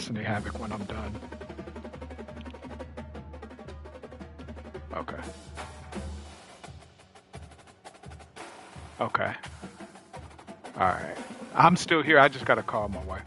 Destiny Havoc when I'm done. Okay. Okay. Alright. I'm still here. I just gotta call my wife.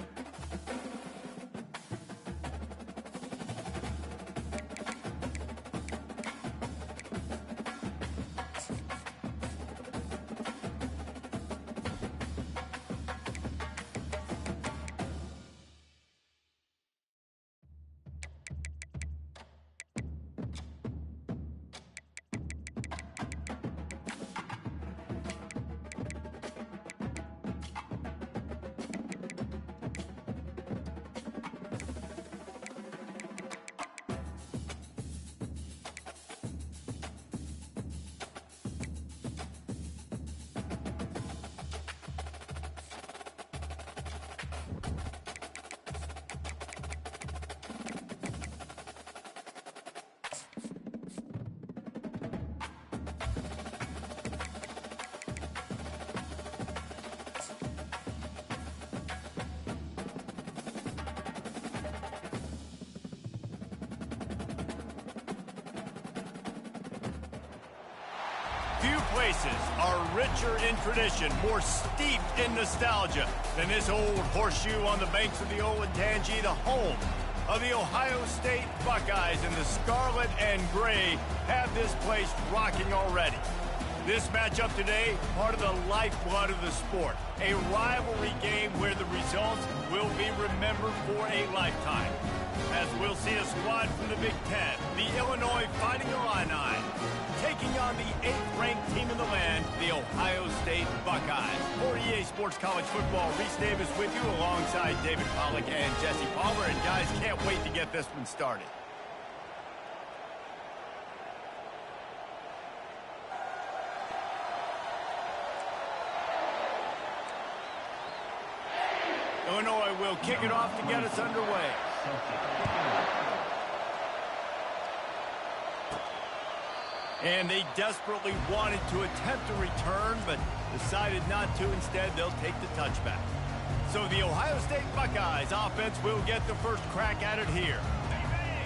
Few places are richer in tradition, more steeped in nostalgia than this old horseshoe on the banks of the Olentangy, the home of the Ohio State Buckeyes. And the scarlet and gray have this place rocking already. This matchup today, part of the lifeblood of the sport. A rivalry game where the results will be remembered for a lifetime. As we'll see a squad from the Big Ten, the Illinois Fighting Illini, taking on the 8th-ranked team in the land, the Ohio State Buckeyes. For EA Sports College Football, Reese Davis with you alongside David Pollack and Jesse Palmer. And guys, can't wait to get this one started. Illinois will kick it off to get us underway. And they desperately wanted to attempt a return, but decided not to. Instead, they'll take the touchback. So the Ohio State Buckeyes offense will get the first crack at it here.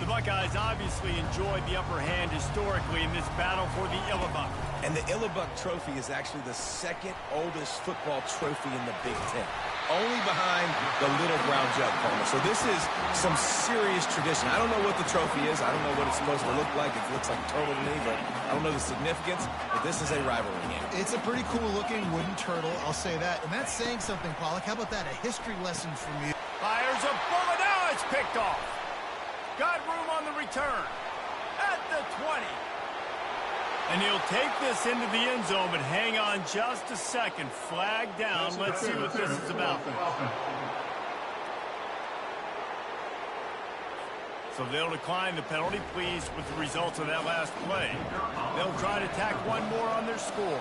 The Buckeyes obviously enjoyed the upper hand historically in this battle for the Illibuck. And the Illibuck trophy is actually the second oldest football trophy in the Big Ten. Only behind the Little Brown Jug, Palmer. So this is some serious tradition. I don't know what the trophy is. I don't know what it's supposed to look like. It looks like a turtle to me, but I don't know the significance. But this is a rivalry game. It's a pretty cool-looking wooden turtle, I'll say that. And that's saying something, Pollack. How about that? A history lesson from you. Fires a bullet. Now it's picked off. Got room on the return. At the 20. And he'll take this into the end zone, but hang on just a second. Flag down. Let's see what this is about. So they'll decline the penalty, pleased with the results of that last play. They'll try to tack one more on their score.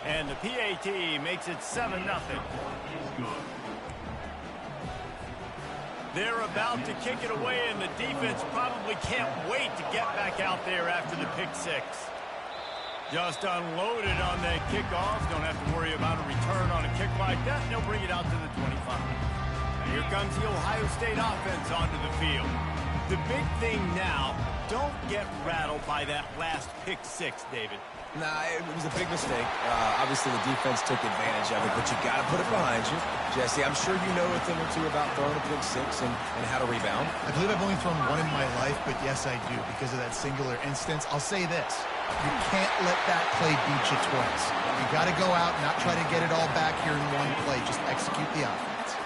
And the PAT makes it 7-0. They're about to kick it away, and the defense probably can't wait to get back out there after the pick six. Just unloaded on that kickoff. Don't have to worry about a return on a kick like that. They'll bring it out to the 25. And here comes the Ohio State offense onto the field. The big thing now, don't get rattled by that last pick six, David. Nah, it was a big mistake. Obviously, the defense took advantage of it, but you got to put it behind you. Jesse, I'm sure you know a thing or two about throwing a pick six and how to rebound. I believe I've only thrown one in my life, but yes, I do, because of that singular instance. I'll say this. You can't let that play beat you twice. You got to go out and not try to get it all back here in one play. Just execute the offense.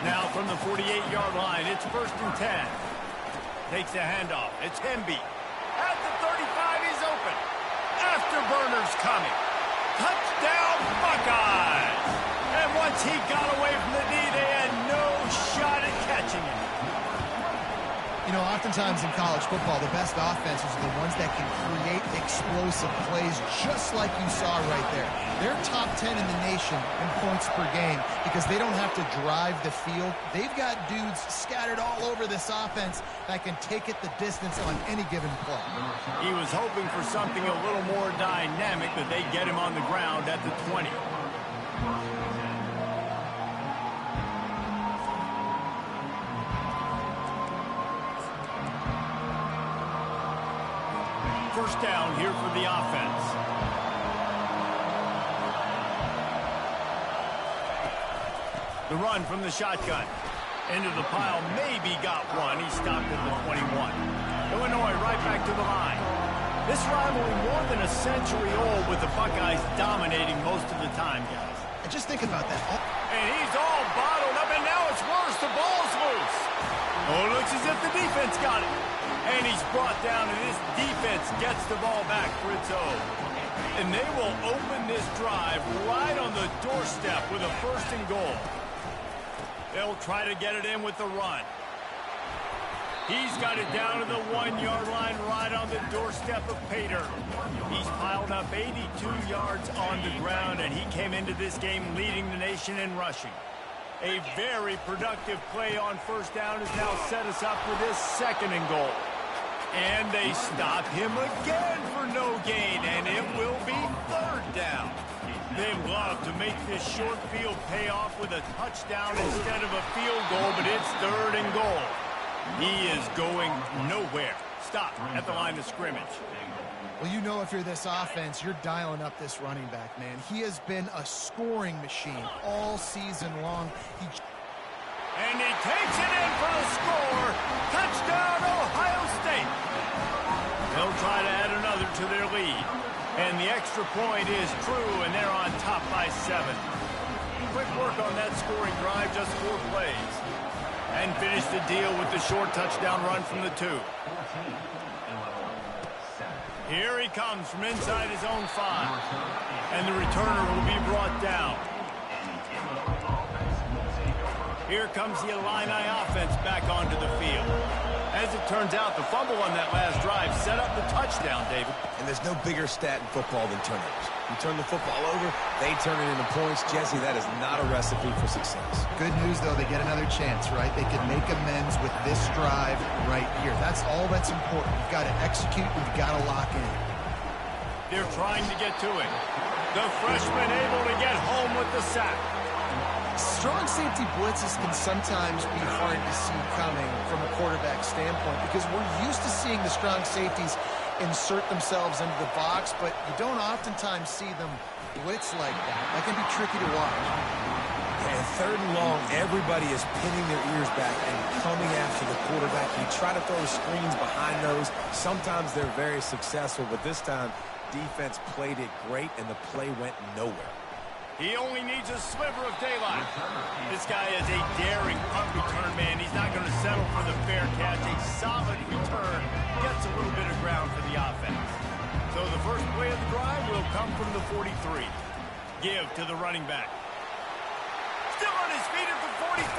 Now from the 48-yard line, it's 1st and 10. Takes the handoff. It's Hemby. At the 35, he's open. Afterburners coming. Touchdown, Buckeyes! And once he got away from the D, they had no shot at catching him. You know, oftentimes in college football, the best offenses are the ones that can create explosive plays just like you saw right there. They're top 10 in the nation in points per game because they don't have to drive the field. They've got dudes scattered all over this offense that can take it the distance on any given play. He was hoping for something a little more dynamic, but they get him on the ground at the 20. first down here for the offense. The run from the shotgun. Into the pile, maybe got one. He stopped at the 21. Illinois right back to the line. This rivalry more than a century old with the Buckeyes dominating most of the time, guys. And just think about that. And he's all bottled up, and now it's worse. The ball's loose. Oh, it looks as if the defense got it. And he's brought down, and this defense gets the ball back for its own. And they will open this drive right on the doorstep with a 1st and goal. They'll try to get it in with the run. He's got it down to the 1-yard line right on the doorstep of Pater. He's piled up 82 yards on the ground, and he came into this game leading the nation in rushing. A very productive play on 1st down has now set us up for this 2nd and goal. And they stop him again for no gain, and it will be 3rd down. They love to make this short field pay off with a touchdown instead of a field goal, but it's 3rd and goal. He is going nowhere. Stop at the line of scrimmage. Well, you know if you're this offense, you're dialing up this running back, man. He has been a scoring machine all season long. And he takes it in for the score. Touchdown, Ohio State. They'll try to add another to their lead. And the extra point is true, and they're on top by 7. Quick work on that scoring drive, just 4 plays. And finish the deal with the short touchdown run from the 2. Here he comes from inside his own 5. And the returner will be brought down. Here comes the Illini offense back onto the field. As it turns out, the fumble on that last drive set up the touchdown, David. And there's no bigger stat in football than turnovers. You turn the football over, they turn it into points. Jesse, that is not a recipe for success. Good news, though, they get another chance, right? They can make amends with this drive right here. That's all that's important. You've got to execute, and you've got to lock in. They're trying to get to it. The freshman able to get home with the sack. Strong safety blitzes can sometimes be hard to see coming from a quarterback standpoint because we're used to seeing the strong safeties insert themselves into the box, but you don't oftentimes see them blitz like that. That can be tricky to watch. And 3rd and long, everybody is pinning their ears back and coming after the quarterback. You try to throw screens behind those. Sometimes they're very successful, but this time, defense played it great, and the play went nowhere. He only needs a sliver of daylight. This guy is a daring punt return man. He's not going to settle for the fair catch. A solid return gets a little bit of ground for the offense. So the first play of the drive will come from the 43. Give to the running back. Still on his feet at the 45.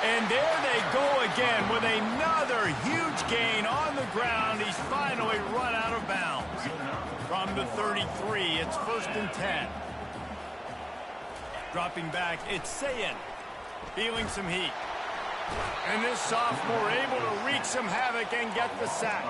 And there they go again with another huge gain on the ground. He's finally run out of bounds. From the 33, it's 1st and 10. Dropping back, it's Sayin, feeling some heat. And this sophomore able to wreak some havoc and get the sack.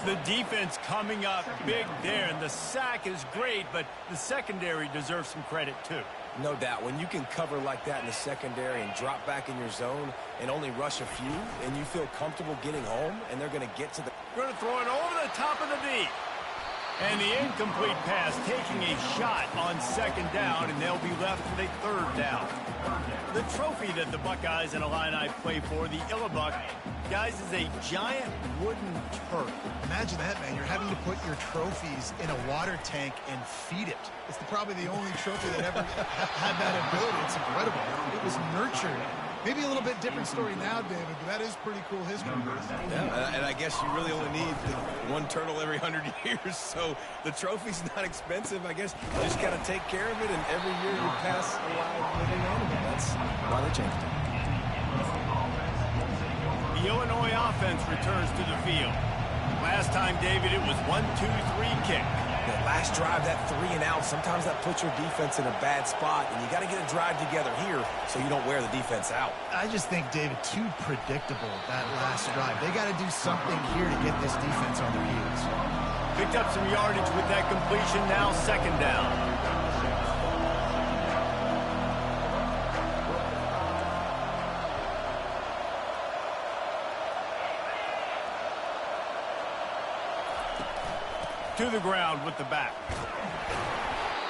The defense coming up big there, and the sack is great, but the secondary deserves some credit too. No doubt. When you can cover like that in the secondary and drop back in your zone and only rush a few, and you feel comfortable getting home, and they're going to get to the... Going to throw it over the top of the D. And the incomplete pass taking a shot on 2nd down, and they'll be left with a 3rd down. The trophy that the Buckeyes and Illini play for, the Illy, guys, is a giant wooden turret. Imagine that, man. You're having to put your trophies in a water tank and feed it. It's probably the only trophy that ever had that ability. It's incredible. It was nurtured. Maybe a little bit different story now, David, but that is pretty cool history. Yeah, and I guess you really only need one turtle every 100 years, so the trophy's not expensive. I guess you just got to take care of it, and every year you pass a live living animal. That's why they changed it. The Illinois offense returns to the field. Last time, David, it was 1-2-3 kick. The last drive, that 3 and out, sometimes that puts your defense in a bad spot, and you got to get a drive together here so you don't wear the defense out. I just think, David, too predictable, that last drive. They got to do something here to get this defense on their heels. Picked up some yardage with that completion, now 2nd down. to the ground with the back.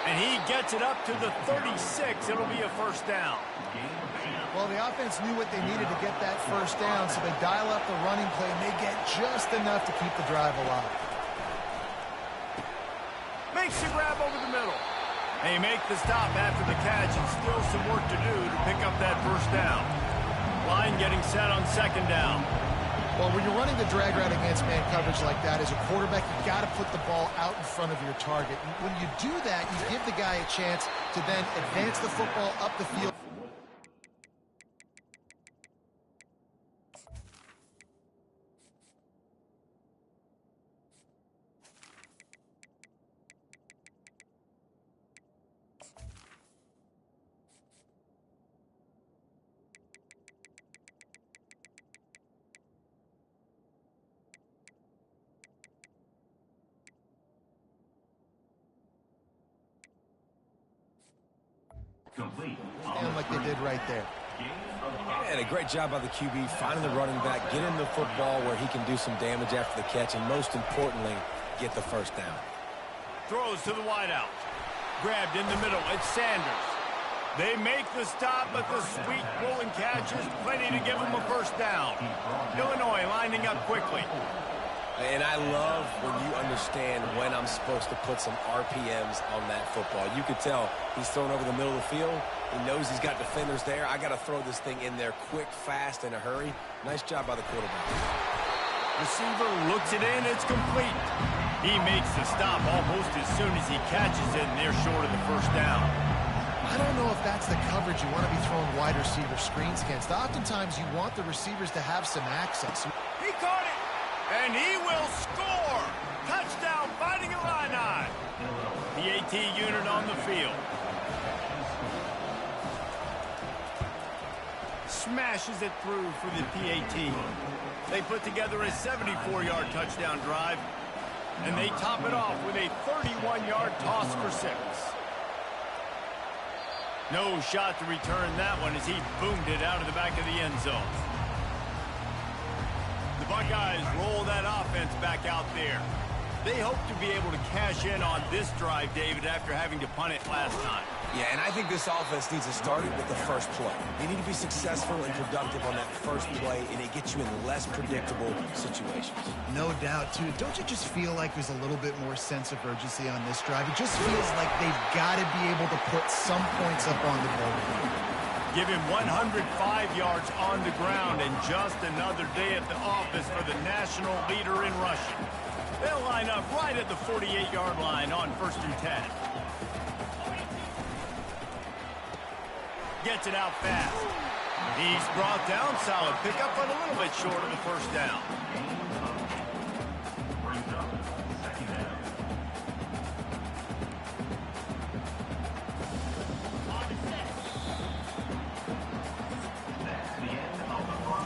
And he gets it up to the 36. It'll be a first down. Well, the offense knew what they needed to get that first down, so they dial up the running play, and they get just enough to keep the drive alive. Makes the grab over the middle. They make the stop after the catch, and still some work to do to pick up that first down. Line getting set on second down. Well, when you're running the drag route against man coverage like that, as a quarterback, you got to put the ball out in front of your target. And when you do that, you give the guy a chance to then advance the football up the field. And like they did right there. And a great job by the QB finding the running back, getting the football where he can do some damage after the catch, and most importantly, get the first down. Throws to the wideout. Grabbed in the middle. It's Sanders. They make the stop, but the sweet rolling catch is plenty to give them a first down. Illinois lining up quickly. And I love when you understand when I'm supposed to put some RPMs on that football. You could tell he's thrown over the middle of the field. He knows he's got defenders there. I got to throw this thing in there quick, fast, in a hurry. Nice job by the quarterback. Receiver looks it in. It's complete. He makes the stop almost as soon as he catches it, and they're short of the first down. I don't know if that's the coverage you want to be throwing wide receiver screens against. Oftentimes, you want the receivers to have some access. He caught it. And he will score! Touchdown, Fighting Illini! The AT unit on the field. Smashes it through for the PAT. They put together a 74-yard touchdown drive, and they top it off with a 31-yard toss for 6. No shot to return that one as he boomed it out of the back of the end zone. Buckeyes roll that offense back out there. They hope to be able to cash in on this drive, David, after having to punt it last time. Yeah, and I think this offense needs to start it with the first play. They need to be successful and productive on that first play, and it gets you in less predictable situations. No doubt, too. Don't you just feel like there's a little bit more sense of urgency on this drive? It just feels like they've got to be able to put some points up on the board. Give him 105 yards on the ground and just another day at the office for the national leader in rushing. They'll line up right at the 48-yard line on 1st and 10. Gets it out fast. He's brought down. Solid pickup, but a little bit short of the first down.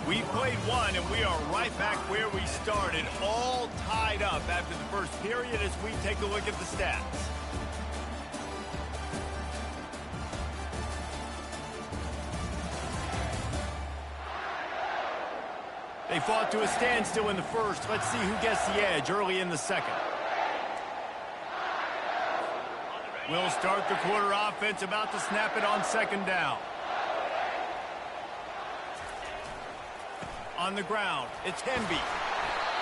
We played one, and we are right back where we started, all tied up after the first period as we take a look at the stats. They fought to a standstill in the first. Let's see who gets the edge early in the second. We'll start the quarter offense, about to snap it on second down. On the ground, it's Hemby.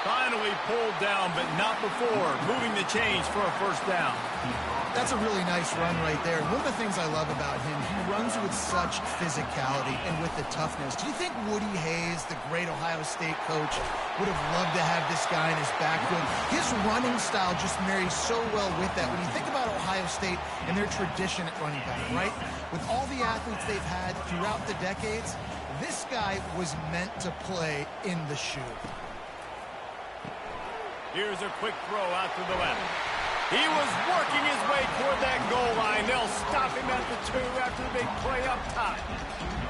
Finally pulled down, but not before moving the chains for a first down. That's a really nice run right there. One of the things I love about him, he runs with such physicality and with the toughness. Do you think Woody Hayes, the great Ohio State coach, would have loved to have this guy in his backfield? His running style just marries so well with that. When you think about Ohio State and their tradition at running back, right? With all the athletes they've had throughout the decades, this guy was meant to play in the shoe. Here's a quick throw out to the left. He was working his way toward that goal line. They'll stop him at the 2 after the big play up top.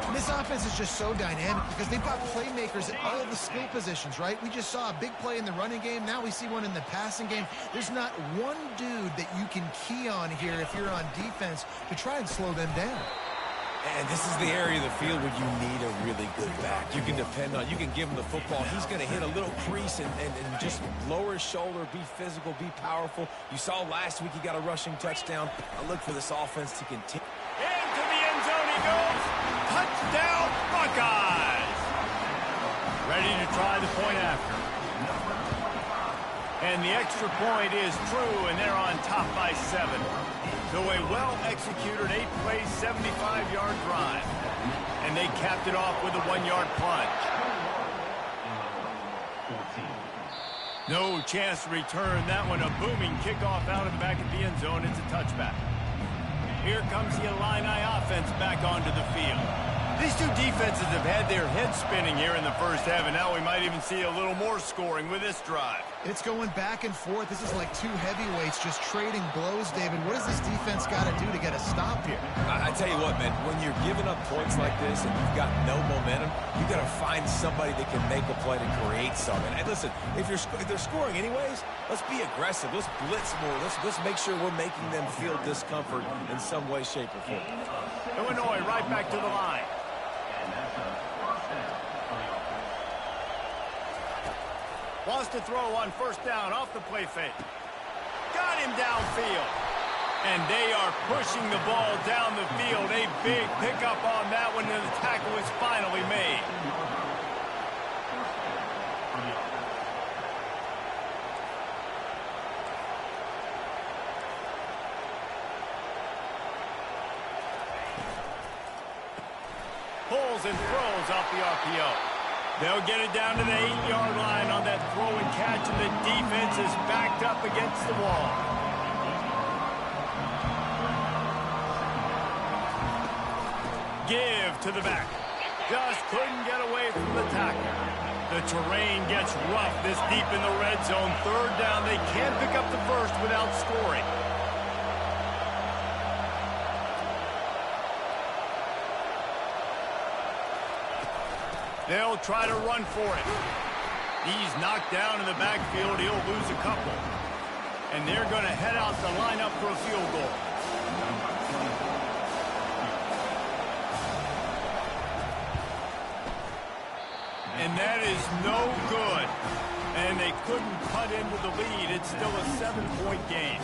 And this offense is just so dynamic because they've got playmakers at all of the skill positions, right? We just saw a big play in the running game. Now we see one in the passing game. There's not one dude that you can key on here if you're on defense to try and slow them down. And this is the area of the field where you need a really good back. quarterback. You can depend on, you can give him the football. He's going to hit a little crease and just lower his shoulder, be physical, be powerful. You saw last week he got a rushing touchdown. I look for this offense to continue. Into the end zone he goes. Touchdown, Buckeyes. Ready to try the point after. And the extra point is true, and they're on top by 7. So a well-executed 8-play, 75-yard drive. And they capped it off with a 1-yard plunge. No chance to return that one. A booming kickoff out of the back of the end zone. It's a touchback. Here comes the Illini offense back onto the field. These two defenses have had their heads spinning here in the first half, and now we might even see a little more scoring with this drive. It's going back and forth. This is like two heavyweights just trading blows, David. What does this defense got to do to get a stop here? I tell you what, man, when you're giving up points like this and you've got no momentum, you got to find somebody that can make a play to create something. And listen, if they're scoring anyways, let's be aggressive. Let's blitz more. Let's make sure we're making them feel discomfort in some way, shape, or form. Illinois right back to the line. Wants to throw on first down off the play fake. Got him downfield. And they are pushing the ball down the field. A big pickup on that one, and the tackle is finally made. Pulls and throws off the RPO. They'll get it down to the 8-yard line on that throw and catch, and the defense is backed up against the wall. Give to the back. Just couldn't get away from the tackle. The terrain gets rough this deep in the red zone. Third down, they can't pick up the first without scoring. They'll try to run for it. He's knocked down in the backfield. He'll lose a couple. And they're going to head out to line up for a field goal. And that is no good. And they couldn't cut into the lead. It's still a 7-point game.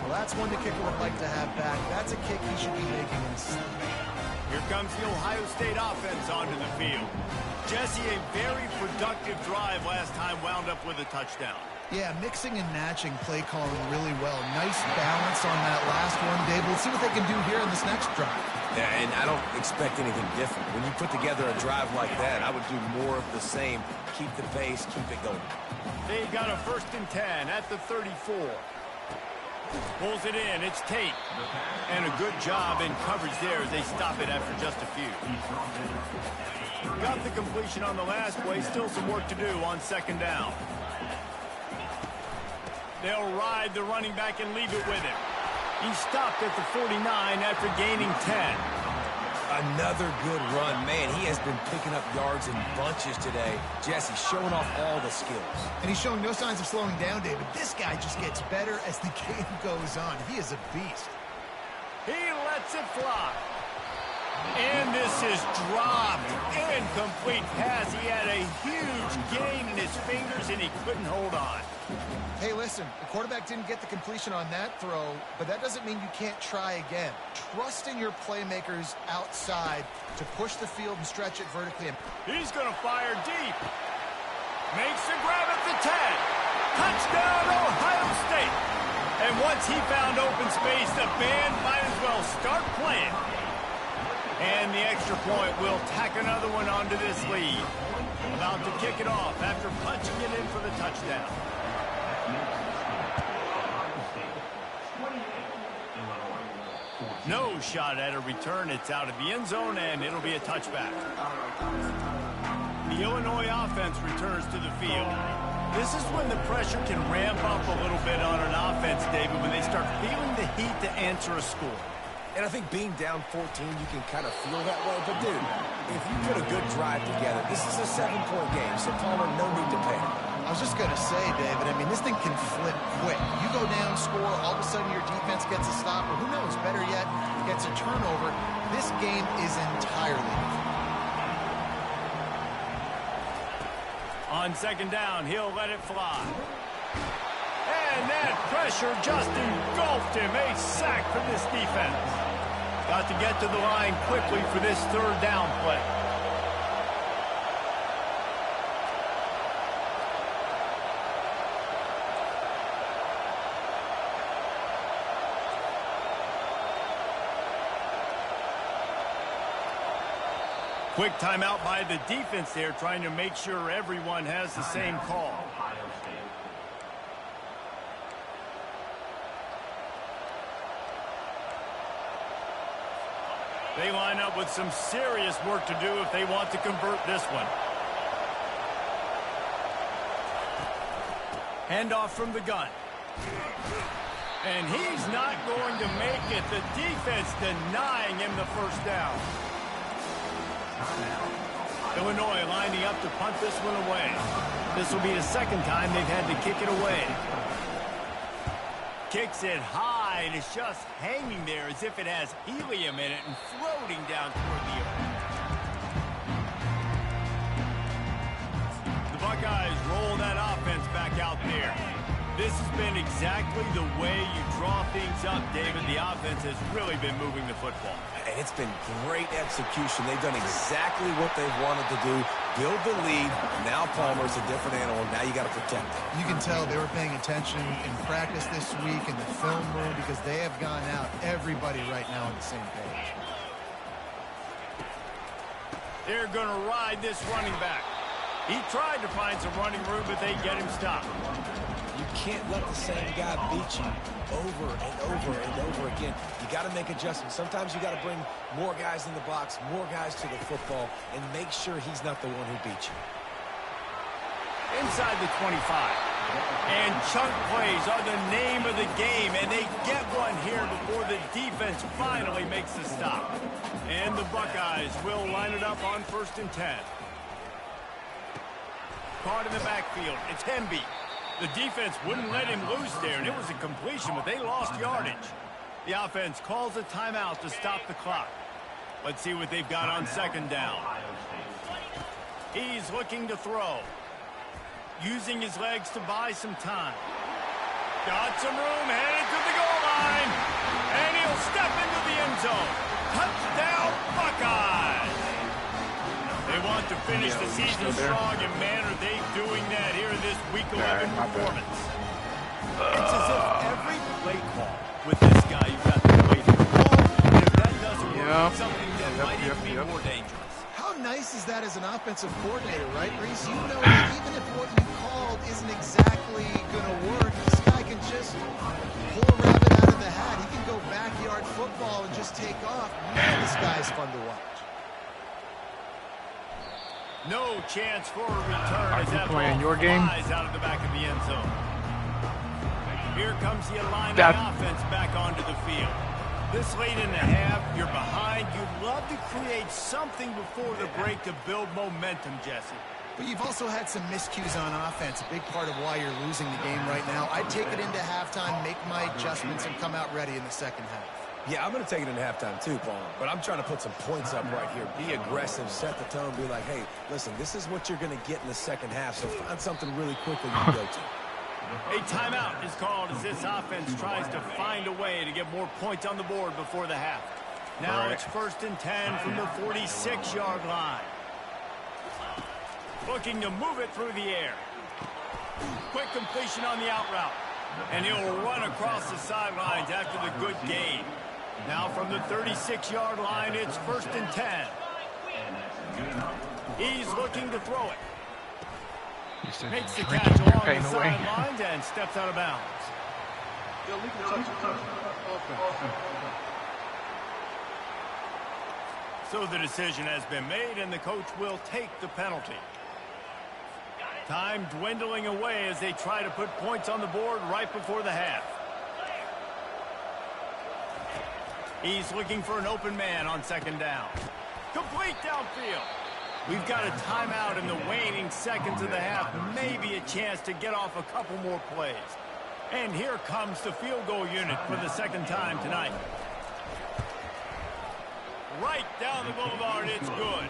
Well, that's one the kicker would like to have back. That's a kick he should be making in this. Here comes the Ohio State offense onto the field. Jesse, a very productive drive last time, wound up with a touchdown. Yeah, mixing and matching play calling really well. Nice balance on that last one, Dave. We'll see what they can do here in this next drive. Yeah, and I don't expect anything different. When you put together a drive like that, I would do more of the same. Keep the pace, keep it going. They got a 1st and 10 at the 34. Pulls it in. It's Tate. And a good job in coverage there as they stop it after just a few. Got the completion on the last play. Still some work to do on 2nd down. They'll ride the running back and leave it with him. He stopped at the 49 after gaining 10. Another good run. Man, he has been picking up yards in bunches today. Jesse showing off all the skills. And he's showing no signs of slowing down, David. This guy just gets better as the game goes on. He is a beast. He lets it fly. And this is dropped. Incomplete pass. He had a huge gain in his fingers, and he couldn't hold on. Hey, listen, the quarterback didn't get the completion on that throw, but that doesn't mean you can't try again. Trust in your playmakers outside to push the field and stretch it vertically. He's going to fire deep. Makes the grab at the 10. Touchdown, Ohio State. And once he found open space, the band might as well start playing. And the extra point will tack another one onto this lead. About to kick it off after punching it in for the touchdown. No shot at a return. It's out of the end zone, and it'll be a touchback. The Illinois offense returns to the field. This is when the pressure can ramp up a little bit on an offense, David, when they start feeling the heat to answer a score. And I think being down 14, you can kind of feel that way. But, dude, if you put a good drive together, this is a 7-point game, so Palmer, no need to panic. I was just going to say, David, I mean, this thing can flip quick. You go down, score, all of a sudden your defense gets a stop, or who knows, better yet, gets a turnover. This game is entirely different. On second down, he'll let it fly. And that pressure just engulfed him. A sack for this defense. Got to get to the line quickly for this third down play. Quick timeout by the defense there, trying to make sure everyone has the same call. They line up with some serious work to do if they want to convert this one. Handoff from the gun. And he's not going to make it. The defense denying him the first down. Illinois lining up to punt this one away. This will be the second time they've had to kick it away. Kicks it high, and it's just hanging there as if it has helium in it and floating down toward the earth. The Buckeyes roll that offense back out there. This has been exactly the way you draw things up, David. The offense has really been moving the football. And it's been great execution. They've done exactly what they've wanted to do. Build the lead. Now Palmer's a different animal. Now you got to protect it. You can tell they were paying attention in practice this week in the film room because they have gone out, everybody right now on the same page. They're going to ride this running back. He tried to find some running room, but they get him stopped. You can't let the same guy beat you over and over and over again. You got to make adjustments. Sometimes you got to bring more guys in the box, more guys to the football, and make sure he's not the one who beat you. Inside the 25. And chunk plays are the name of the game, and they get one here before the defense finally makes the stop. And the Buckeyes will line it up on 1st and 10. Caught in the backfield. It's Hemby. The defense wouldn't let him loose there, and it was a completion, but they lost yardage. The offense calls a timeout to stop the clock. Let's see what they've got on second down. He's looking to throw. Using his legs to buy some time. Got some room, headed to the goal line. And he'll step into the end zone. Touchdown, Buckeyes! They want to finish the season strong, and man, are they doing that here in this Week 11 performance. It's as if every play call with this guy, you've got to play the ball, and if that doesn't work, something that might even be more dangerous. How nice is that as an offensive coordinator, right, Reese? You know that even if what you called isn't exactly going to work, this guy can just pull a rabbit out of the hat. He can go backyard football and just take off. Man, this guy is fun to watch. No chance for a return as that playing ball your game? flies out of the back of the end zone. Here comes the Illini offense back onto the field. This late in the half, you're behind. You'd love to create something before the break to build momentum, Jesse. But you've also had some miscues on offense, a big part of why you're losing the game right now. I'd take it into halftime, make my adjustments, and come out ready in the second half. Yeah, I'm going to take it into halftime too, Paul. But I'm trying to put some points up right here. Be aggressive, set the tone, be like, hey, listen, this is what you're going to get in the second half, so find something really quickly you can go to. A timeout is called as this offense tries to find a way to get more points on the board before the half. Now it's 1st and 10 from the 46-yard line. Looking to move it through the air. Quick completion on the out route. And he'll run across the sidelines after the good gain. Now from the 36-yard line, it's 1st and 10. He's looking to throw it. Makes the catch along the sidelines and steps out of bounds. So the decision has been made, and the coach will take the penalty. Time dwindling away as they try to put points on the board right before the half. He's looking for an open man on second down. Complete downfield. We've got a timeout in the waning seconds of the half. Maybe a chance to get off a couple more plays. And here comes the field goal unit for the second time tonight. Right down the boulevard, it's good.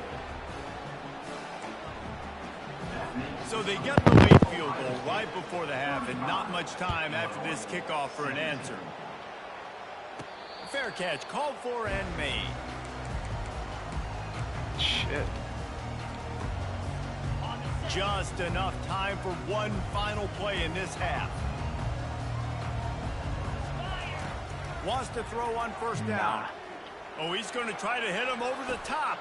So they get the late field goal right before the half and not much time after this kickoff for an answer. Fair catch called for and made. Shit. Just enough time for one final play in this half. Wants to throw on first down. Oh, he's going to try to hit him over the top.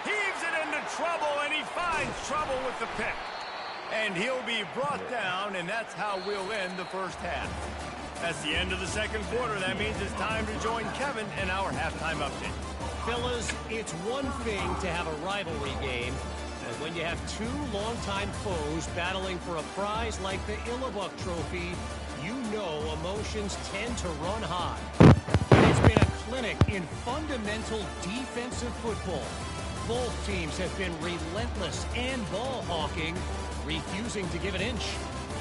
Heaves it into trouble, and he finds trouble with the pick. And he'll be brought down, and that's how we'll end the first half. That's the end of the second quarter. That means it's time to join Kevin in our halftime update. Fellas, it's one thing to have a rivalry game, but when you have two longtime foes battling for a prize like the Illy Trophy, you know emotions tend to run high. It's been a clinic in fundamental defensive football. Both teams have been relentless and ball hawking, refusing to give an inch.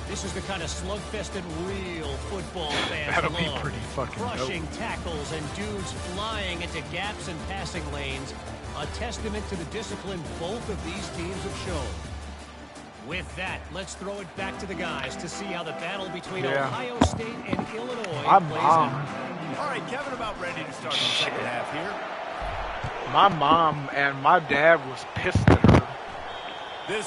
This is the kind of slugfest that real football fans That'll love. be pretty fucking Crushing dope. tackles and dudes flying into gaps and passing lanes. A testament to the discipline both of these teams have shown. With that, let's throw it back to the guys to see how the battle between Ohio State and Illinois plays out. All right, Kevin, about ready to start the second half here. My mom and my dad was pissed at her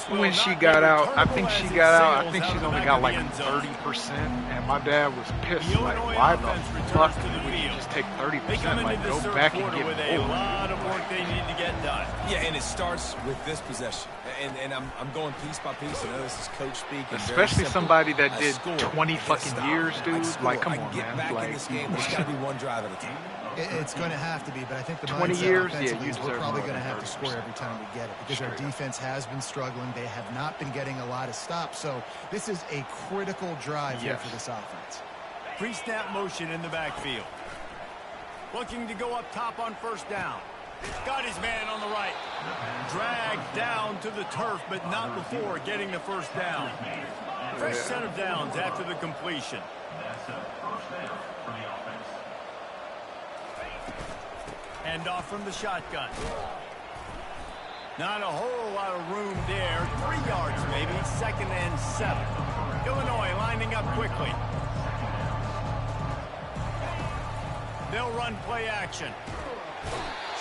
when she got out. I think she got out. I think she's only got like 30%, and my dad was pissed. Like, why the fuck would you just take 30%? Like, go back and get with a lot of work they need to get done. Yeah, and it starts with this possession. And I'm going piece by piece. I know this is coach speak. Especially somebody that did 20 fucking years, dude. Like, come on, man. Back like, in this game, there's got to be one drive at a time. It's going to have to be, but I think the 20 mindset years, offensively yeah, is you we're deserve probably more going to than have to score 30%. every time we get it because our defense has been struggling. They have not been getting a lot of stops. So this is a critical drive here for this offense. Pre-snap motion in the backfield. Looking to go up top on first down. Got his man on the right. Dragged down to the turf, but not before getting the first down. Fresh set of downs after the completion. Hand off from the shotgun. Not a whole lot of room there. 3 yards maybe. 2nd and 7. Illinois lining up quickly. They'll run play action.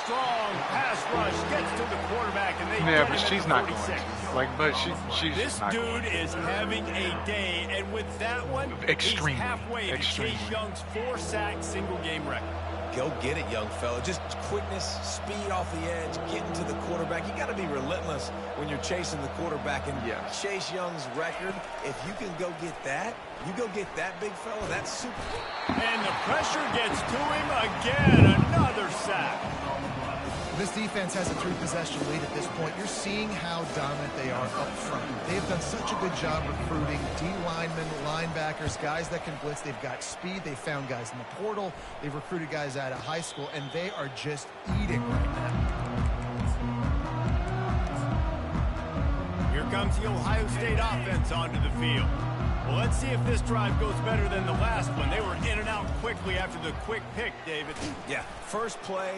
Strong pass rush gets to the quarterback, and they Yeah, get but him she's at not the going 46. to. Like, but she's This not dude going to. is having a day, and with that one, Extremely. he's halfway to Chase Young's 4-sack single-game record. Go get it, young fella. Just quickness, speed off the edge, getting to the quarterback. You got to be relentless when you're chasing the quarterback. And Chase Young's record, if you can go get that, you go get that big fella, that's super. And the pressure gets to him again. Another sack. This defense has a 3-possession lead at this point. You're seeing how dominant they are up front. They've done such a good job recruiting D linemen, linebackers, guys that can blitz. They've got speed. They found guys in the portal. They've recruited guys out of high school, and they are just eating right now. Here comes the Ohio State offense onto the field. Well, let's see if this drive goes better than the last one. They were in and out quickly after the quick pick, David. Yeah, first play,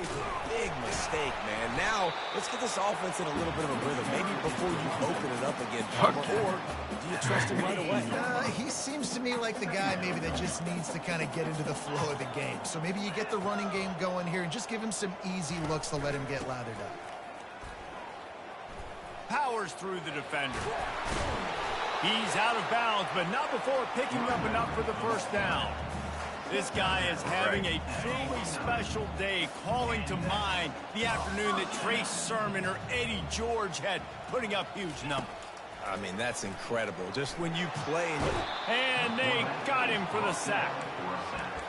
big mistake, man. Now, let's get this offense in a little bit of a rhythm. Maybe before you open it up again, Palmer, or do you trust him right away? He seems to me like the guy maybe that just needs to kind of get into the flow of the game. So maybe you get the running game going here and just give him some easy looks to let him get lathered up. Powers through the defender. He's out of bounds, but not before picking up enough for the first down. This guy is having a truly special day, calling to mind the afternoon that Trace Sermon or Eddie George had, putting up huge numbers. I mean, that's incredible. Just when you play. And they got him for the sack.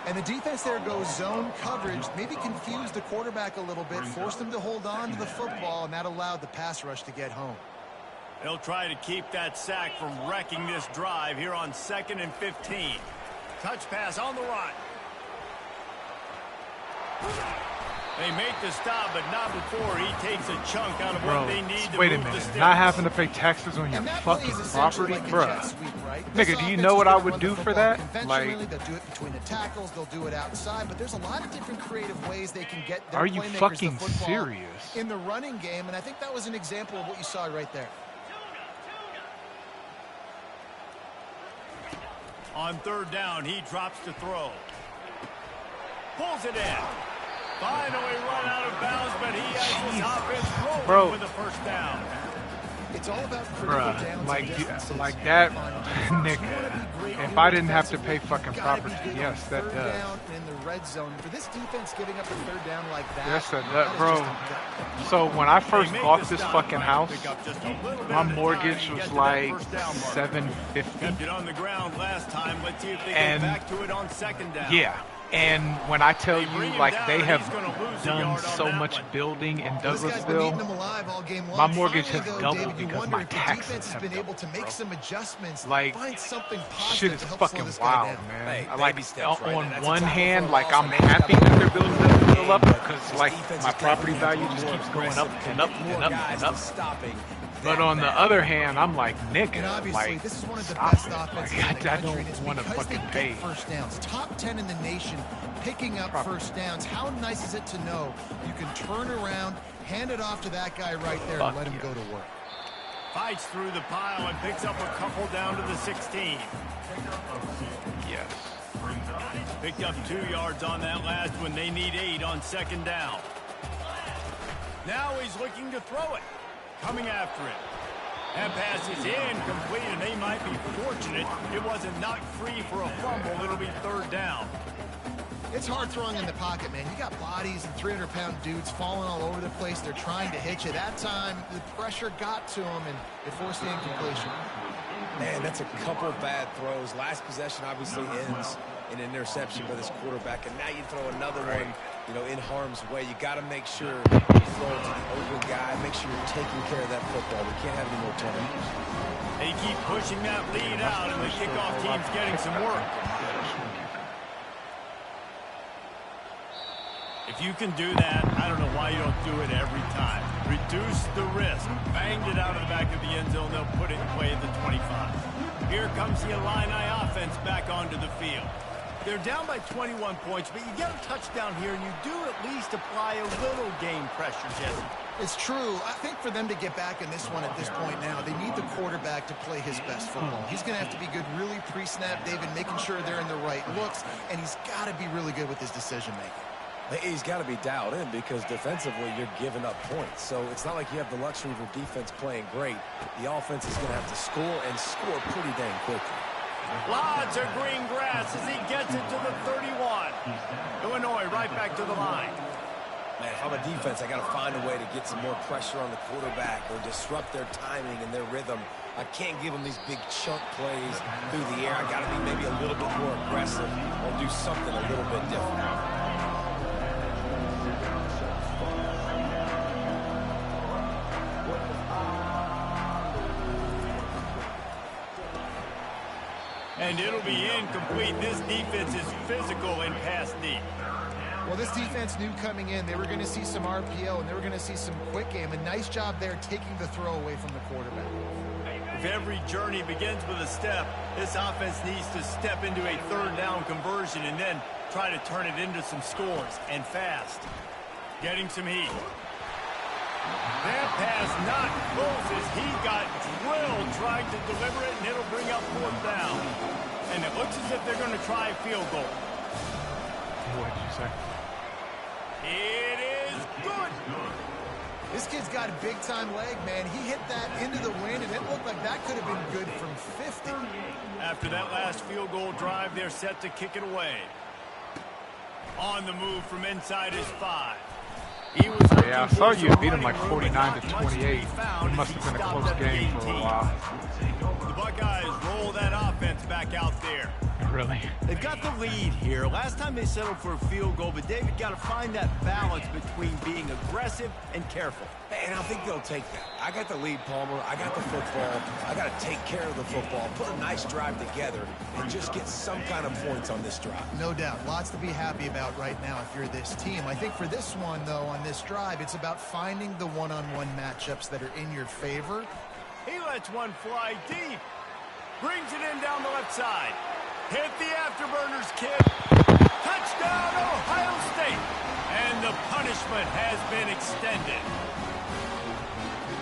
And the defense there goes zone coverage, maybe confused the quarterback a little bit, forced him to hold on to the football, and that allowed the pass rush to get home. They'll try to keep that sack from wrecking this drive here on 2nd and 15. Touch pass on the run. They make the stop, but not before he takes a chunk out of what they need to wait a move the minute. sticks. Not having to pay taxes on your fucking property, like bruh. Sweep, right? Nigga, do you know what I would do for that? Like, Like, they'll do it between the tackles, they'll do it outside, but there's a lot of different creative ways they can get their are you playmakers fucking the football serious? in the running game, and I think that was an example of what you saw right there. On third down, he drops to throw. Pulls it in. Finally run out of bounds, but he has his offense rolling with a first down. It's all about critical downs like that, nigga. If I didn't have to pay fucking property, yes, that does. Down in the red zone for this defense, giving up a third down like that. Yes, that does, bro. So when I first bought this fucking house, my mortgage was like $750. Kept it on the ground last time. Let's see if they get back to it on second down. Yeah. And when I tell you, like, they have done so much building in Douglasville, my mortgage has doubled because my taxes have doubled, bro. Like, shit is fucking wild, man. Like, on one hand, like, I'm happy that they're building Douglasville up because, like, my property value just keeps going up and up and up and up. But on the other hand, I'm like, nigga, like, this is one of the stop best it. offenses Like, in the I country, don't want to fucking pay. First downs, top 10 in the nation, picking up first downs. How nice is it to know you can turn around, hand it off to that guy right there, and let him go to work. Fights through the pile and picks up a couple down to the 16. Yes. Picked up 2 yards on that last one. They need 8 on second down. Now he's looking to throw it. Coming after it. That pass is incomplete, and they might be fortunate it wasn't knocked free for a fumble. It'll be third down. It's hard throwing in the pocket, man. You got bodies and 300-pound dudes falling all over the place. They're trying to hit you. That time, the pressure got to them, and it forced the incompletion. Man, that's a couple bad throws. Last possession obviously ends in an interception by this quarterback, and now you throw another one, you know, in harm's way. You got to make sure you throw it to the open guy. Make sure you're taking care of that football. We can't have any more turnovers. They keep pushing that lead out, and the kickoff team's getting some work. If you can do that, I don't know why you don't do it every time. Reduce the risk. Banged it out of the back of the end zone. They'll put it in play at the 25. Here comes the Illini offense back onto the field. They're down by 21 points, but you get a touchdown here, and you do at least apply a little game pressure, Jesse. It's true. I think for them to get back in this one at this point now, they need the quarterback to play his best football. He's going to have to be good really pre-snap, David, making sure they're in the right looks, and he's got to be really good with his decision-making. He's got to be dialed in because defensively you're giving up points. So it's not like you have the luxury of your defense playing great. The offense is going to have to score and score pretty dang quickly. Lots of green grass as he gets it to the 31. Illinois right back to the line. Man, if I'm a defense, I got to find a way to get some more pressure on the quarterback or disrupt their timing and their rhythm. I can't give them these big chunk plays through the air. I got to be maybe a little bit more aggressive or do something a little bit different. And it'll be incomplete. This defense is physical and pass deep. Well, this defense knew coming in they were going to see some RPO and they were going to see some quick game. A nice job there taking the throw away from the quarterback. If every journey begins with a step, this offense needs to step into a third down conversion and then try to turn it into some scores, and fast. Getting some heat. That pass not close as he got drilled trying to deliver it, and it'll bring up fourth down. And it looks as if they're going to try a field goal. What did you say? It is good. This kid's got a big-time leg, man. He hit that into the wind, and it looked like that could have been good from 50. After that last field goal drive, they're set to kick it away. On the move from inside his 5. Yeah, I saw you beat him like 49-28. It must have been a close game for a while. The Buckeyes roll that offense back out there. Really? They've got the lead here. Last time they settled for a field goal, but David got to find that balance between being aggressive and careful. And I think they'll take that. I got the lead, Palmer. I got the football. I got to take care of the football, put a nice drive together, and just get some kind of points on this drive. No doubt. Lots to be happy about right now if you're this team. I think for this one, though, on this drive, it's about finding the one-on-one matchups that are in your favor. He lets one fly deep. Brings it in down the left side. Hit the afterburners, kid. Touchdown, Ohio State. And the punishment has been extended.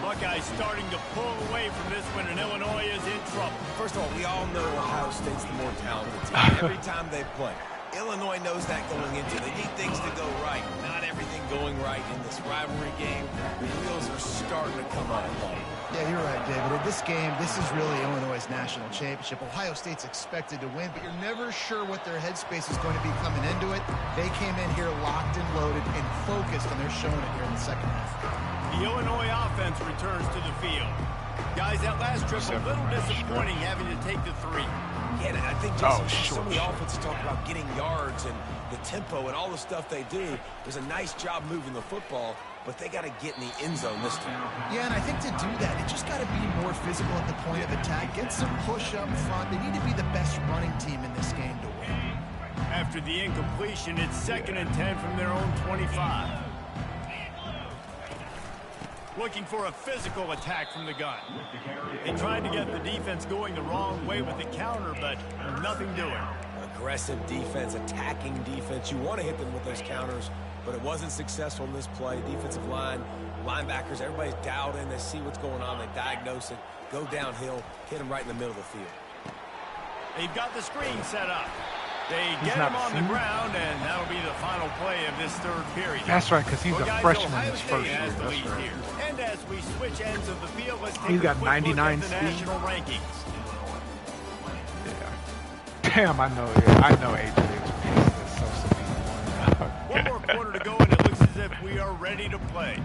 Buckeyes starting to pull away from this one, and Illinois is in trouble. First of all, we all know Ohio State's the more talented team every time they play. Illinois knows that going into it. They need things to go right. Not everything going right in this rivalry game. The wheels are starting to come off. Yeah, you're right, David. In this game, this is really Illinois' national championship. Ohio State's expected to win, but you're never sure what their headspace is going to be coming into it. They came in here locked and loaded and focused, and they're showing it here in the second half. The Illinois offense returns to the field. Guys, that last trip a little disappointing having to take the 3. Yeah, I think some of the offenses talk about getting yards and the tempo and all the stuff they do. There's a nice job moving the football, but they got to get in the end zone this time. Yeah, and I think to do that, it just got to be more physical at the point of attack. Get some push up front. They need to be the best running team in this game to win. After the incompletion, it's 2nd and 10 from their own 25. Looking for a physical attack from the gun. They tried to get the defense going the wrong way with the counter, but nothing doing. Aggressive defense, attacking defense. You want to hit them with those counters, but it wasn't successful in this play. Defensive line, linebackers, everybody's dialed in. They see what's going on. They diagnose it, go downhill, hit them right in the middle of the field. They've got the screen set up. They get him on the ground, and that'll be the final play of this 3rd period. That's right, because he's a freshman in his first year. That's right. And as we switch ends of the field, let's take he's got a quick 99 look at the national rankings. Yeah. Damn, I know AJ is so severe. One more quarter to go, and it looks as if we are ready to play.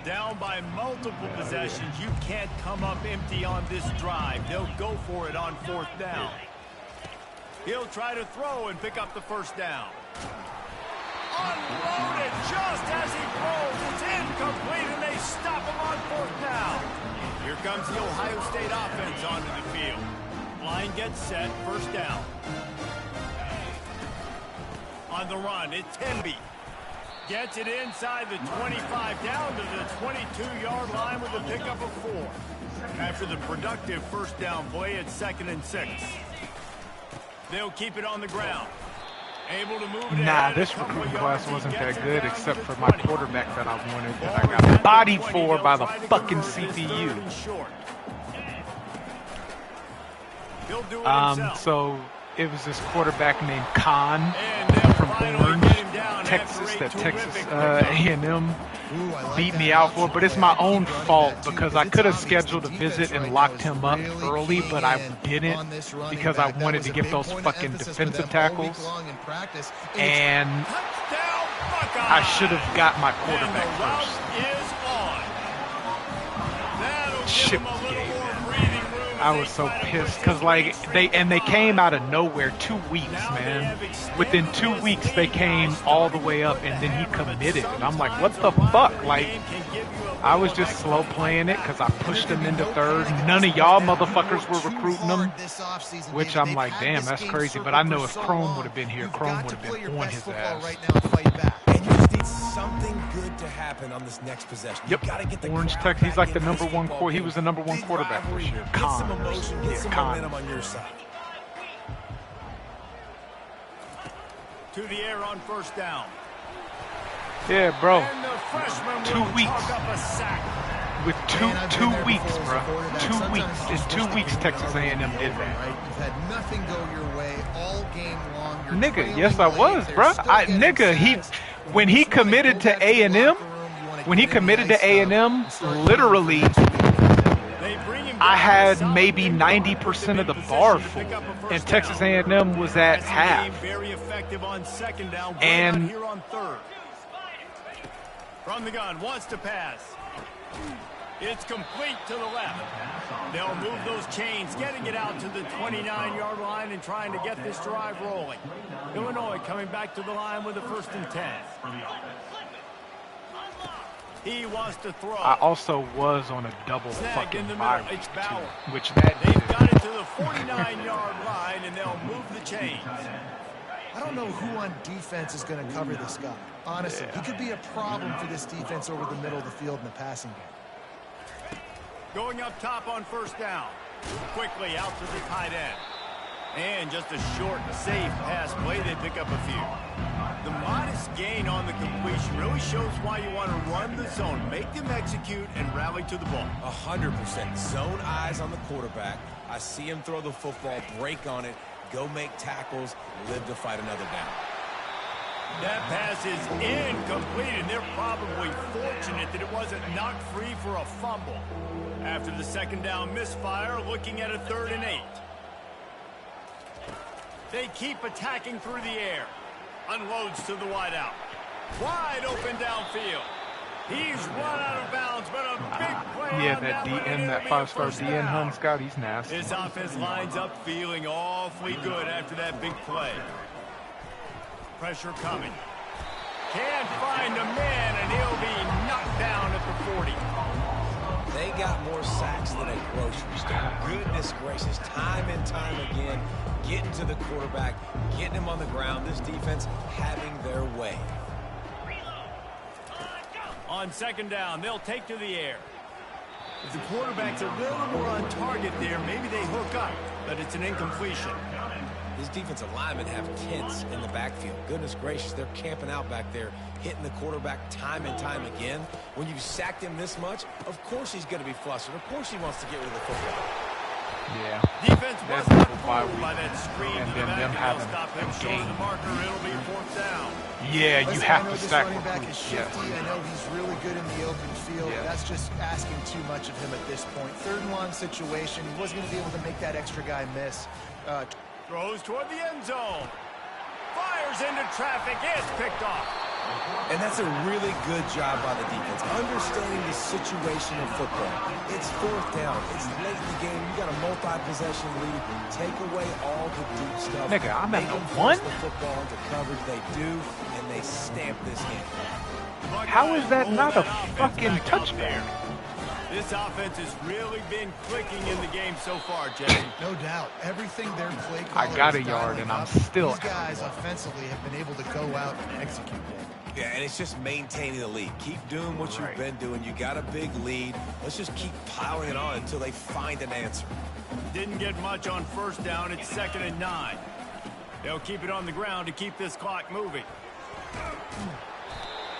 Down by multiple possessions, you can't come up empty on this drive. They'll go for it on 4th down. He'll try to throw and pick up the 1st down. Unloaded just as he throws. It's incomplete, and they stop him on 4th down. Here comes the Ohio State offense onto the field. Line gets set, 1st down. On the run, it's Temby. Gets it inside the 25, down to the 22-yard line with a pickup of 4. After the productive 1st down play, it's 2nd and 6. They'll keep it on the ground. Able to move it. Nah, this recruiting class wasn't that good, except for my quarterback that I wanted, that I got bodied for by the fucking CPU. So it was this quarterback named Khan from Orange, Texas, that Texas A&M beat me out for. But it's my own fault because I could have scheduled a visit and locked him up early, but I didn't because I wanted to get those fucking defensive tackles. And I should have got my quarterback first. Shit was gay, man. I was so pissed because they came out of nowhere. 2 weeks, man. Within 2 weeks they came all the way up, and then he committed, and I'm like, what the fuck? Like, I was just slow playing it because I pushed him into 3rd. None of y'all motherfuckers were recruiting him, which I'm like, damn, that's crazy. But I know if Chrome would have been here, Chrome would have been on his ass. Something good to happen on this next possession. Yep. Orange Tech, he's like the number 1 he was the number 1 quarterback this year. Get some emotion, get some momentum on your side. To the air on 1st down. Yeah, bro. 2 weeks. With two weeks, bro. 2 weeks. In 2 weeks, Texas A&M did that. You've had nothing go your way all game long. Nigga, yes I was, bro. When he committed to A&M, literally, I had maybe 90% of the bar full, and Texas A&M was at half. And from the gun, wants to pass. It's complete to the left. They'll move those chains, getting it out to the 29-yard line and trying to get this drive rolling. Illinois coming back to the line with a 1st and 10. He wants to throw. I also was on a double fucking bye week too, which they've got it to the 49-yard line, and they'll move the chains. I don't know who on defense is going to cover this guy. Honestly, he could be a problem for this defense over the middle of the field in the passing game. Going up top on 1st down. Quickly out to the tight end. And just a short, safe pass play, they pick up a few. The modest gain on the completion really shows why you want to run the zone, make them execute, and rally to the ball. 100%. Zone eyes on the quarterback. I see him throw the football, break on it, go make tackles, live to fight another down. That pass is incomplete, and they're probably fortunate that it wasn't knocked free for a fumble. After the second down misfire, looking at a 3rd and 8. They keep attacking through the air. Unloads to the wideout. Wide open downfield. He's run out of bounds, but a big play yeah, on that one, that 5-star DN Hunt Scott, he's nasty. This offense lines up feeling awfully good after that big play. Pressure coming. Can't find a man, and he'll be knocked down at the 40. They got more sacks than a grocery store. Goodness gracious, time and time again, getting to the quarterback, getting him on the ground. This defense having their way. On second down, they'll take to the air. If the quarterback's a little more on target there, maybe they hook up, but it's an incompletion. His defensive linemen have tents in the backfield. Goodness gracious, they're camping out back there, hitting the quarterback time and time again. When you've sacked him this much, of course he's going to be flustered. Of course he wants to get rid of the football. Yeah. Defense was not fooled by that screen and to the then them back. having Stop him short of the marker. It'll be 4th down. Yeah, you have to sack running back recruit. is shifty. Yes. I know he's really good in the open field. Yeah. That's just asking too much of him at this point. 3rd and 1 situation. He wasn't going to be able to make that extra guy miss. Throws toward the end zone. Fires into traffic. It's picked off. And that's a really good job by the defense, understanding the situation of football. It's 4th down. It's late in the game. You got a multi-possession lead. Take away all the deep stuff. Nigga, I'm at Make the them one? force the football into coverage. They do, and they stamp this game. How is that not a fucking touchdown? This offense has really been clicking in the game so far, Jesse. No doubt. Everything their play I caller got is a yard, dialing and I'm up, still These guys offensively have been able to go out and execute that. Yeah, and it's just maintaining the lead. Keep doing what you've been doing. You got a big lead. Let's just keep piling it on until they find an answer. Didn't get much on 1st down. It's 2nd and 9. They'll keep it on the ground to keep this clock moving.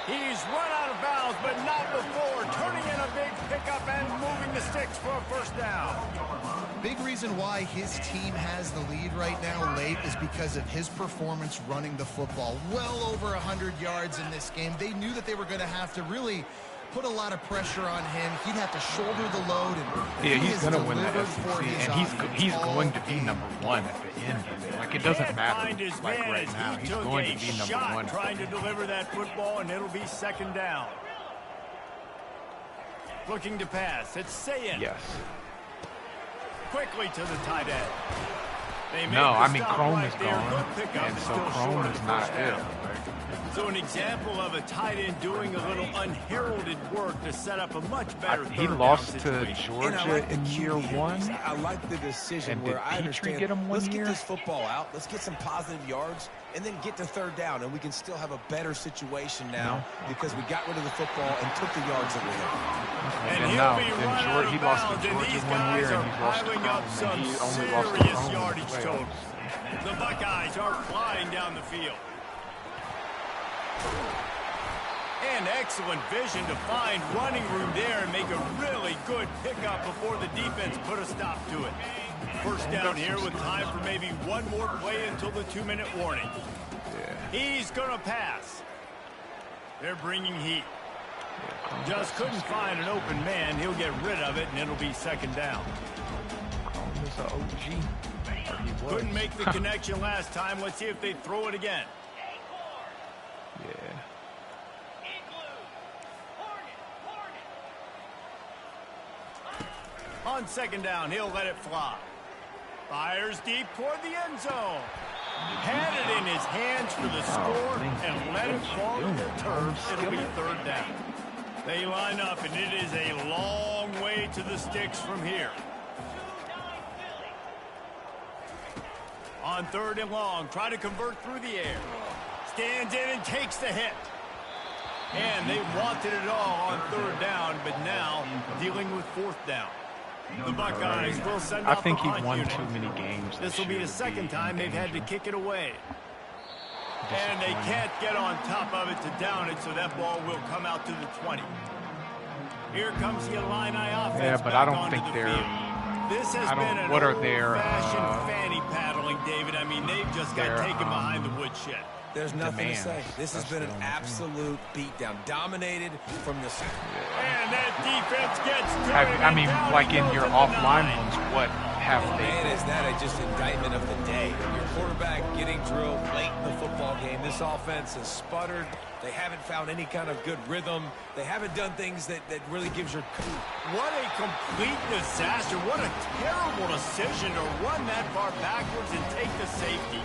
He's run out of bounds, but not before. Turning in a big pickup and moving the sticks for a 1st down. Big reason why his team has the lead right now late is because of his performance running the football. Well over 100 yards in this game. They knew that they were going to have to really put a lot of pressure on him. He'd have to shoulder the load. And Yeah, he's going to win that SEC, and he's going to be #1 at the end of it. Like, it doesn't matter, like, right now. He's going to be #1. Trying to deliver that football, and it'll be 2nd down. Looking to pass. It's Sayin. Yes. Quickly to the tight end. They No, I mean, stop Chrome right is there. gone, Good pickup, and but so still Chrome short is of not 1st it. down. So an example of a tight end doing a little unheralded work to set up a much better He third lost down to situation. Georgia in year QB 1. I like the decision And where did I Petrie understand. get him one Let's year? get this football out. Let's get some positive yards, and then get to 3rd down, and we can still have a better situation now because we got rid of the football and took the yards that we had. And And he'll now, be then run Georgia, out he of lost to bounds, and Georgia these 1 guys year, are and he lost to piling Chrome, up some and he only lost to serious Chrome in the yardage playoffs. total. The Buckeyes are flying down the field. And excellent vision to find running room there and make a really good pickup before the defense put a stop to it. 1st down here with time for maybe one more play until the 2-minute warning. Yeah. He's going to pass. They're bringing heat. Just couldn't find an open man. He'll get rid of it, and it'll be 2nd down. Chrome is an OG. Or he was. Couldn't make the connection last time. Let's see if they throw it again. Yeah. On 2nd down, he'll let it fly. Fires deep toward the end zone. Had it in his hands for the score and let it fall to the turf. It'll be 3rd down. They line up, and it is a long way to the sticks from here. On 3rd and long, try to convert through the air. Stands in and takes the hit. And they wanted it all on 3rd down, but now dealing with 4th down. The Buckeyes will send I off think the he punt won unit. too many games. This will be the second time they've had to kick it away. And they can't get on top of it to down it, so that ball will come out to the 20. Here comes the Illini offense. Yeah, but I don't think they're... This has been an old-fashioned fanny paddling, David. I mean, they've just got taken behind the woodshed. There's nothing to say. This has been an absolute beatdown. Dominated from the center. And that defense gets dirty. I mean, like in your offline ones, what have they? Man, is that just indictment of the day? Your quarterback getting drilled late in the football game. This offense has sputtered. They haven't found any kind of good rhythm. They haven't done things that really gives your... What a complete disaster. What a terrible decision to run that far backwards and take the safety.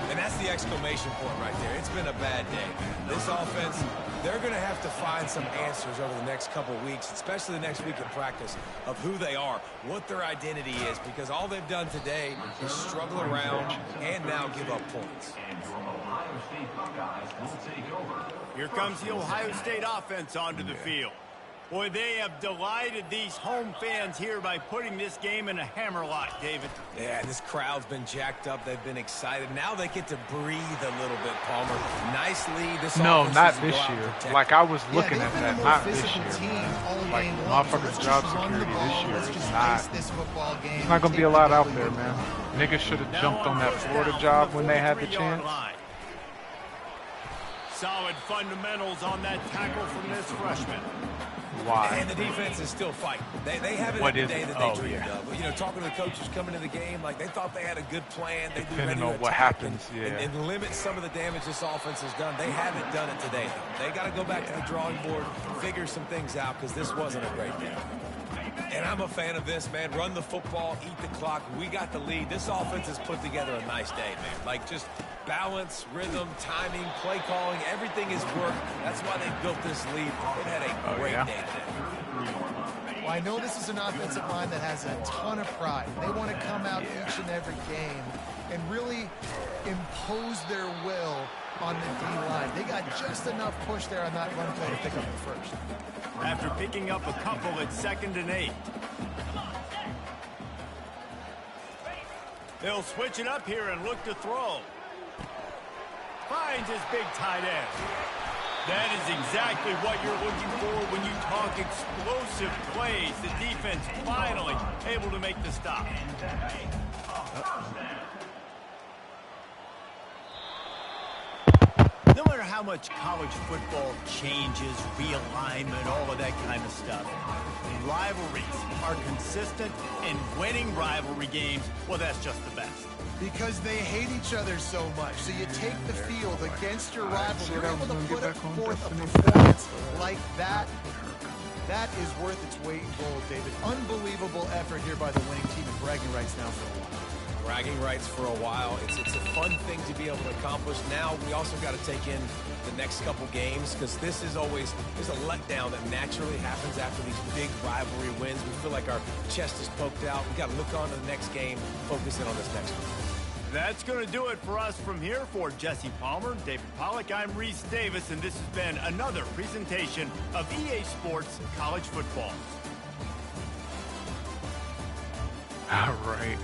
And that's the exclamation point right there. It's been a bad day, man. This offense, they're going to have to find some answers over the next couple weeks, especially the next week in practice, of who they are, what their identity is, because all they've done today is struggle around and now give up points. Here comes the Ohio State offense onto the field. Boy, they have delighted these home fans here by putting this game in a hammerlock, David. Yeah, this crowd's been jacked up. They've been excited. Now they get to breathe a little bit, Palmer. Nice lead. No, not this year. Like, I was looking at that. Not this year. Like, motherfuckers' job security this year is not. It's not going to be a lot out there, man. Niggas should have jumped on that Florida job when they had the chance. Solid fundamentals on that tackle from this freshman. Why? And the defense is still fighting. They haven't had the day that they dreamed of. You know, talking to the coaches coming to the game, like they thought they had a good plan. They'd be ready to what happens, and limit some of the damage this offense has done. They haven't done it today, though. They got to go back to the drawing board, figure some things out, because this wasn't a great day. And I'm a fan of this, man. Run the football, eat the clock. We got the lead. This offense has put together a nice day, man. Like, just balance, rhythm, timing, play calling, everything has worked. That's why they built this lead. They've had a great day today. Well, I know this is an offensive line that has a ton of pride. They want to come out each and every game and really impose their will on the D-line. They got just enough push there on that run play to pick up the first. After picking up a couple at 2nd and 8. They'll switch it up here and look to throw. Finds his big tight end. That is exactly what you're looking for when you talk explosive plays. The defense finally able to make the stop. No matter how much college football changes, realignment, all of that kind of stuff, rivalries are consistent, and winning rivalry games, well, that's just the best. Because they hate each other so much. So you take the field against your rival. You're able to put forth a performance like that. That is worth its weight in gold, David. Unbelievable effort here by the winning team, and bragging rights now for a while. Bragging rights for a while. It's a fun thing to be able to accomplish. Now we also got to take in the next couple games, because this is always, there's a letdown that naturally happens after these big rivalry wins. We feel like our chest is poked out. We got to look on to the next game, focus in on this next one. That's going to do it for us from here. For Jesse Palmer, David Pollack, I'm Reese Davis, and this has been another presentation of EA Sports College Football. All right.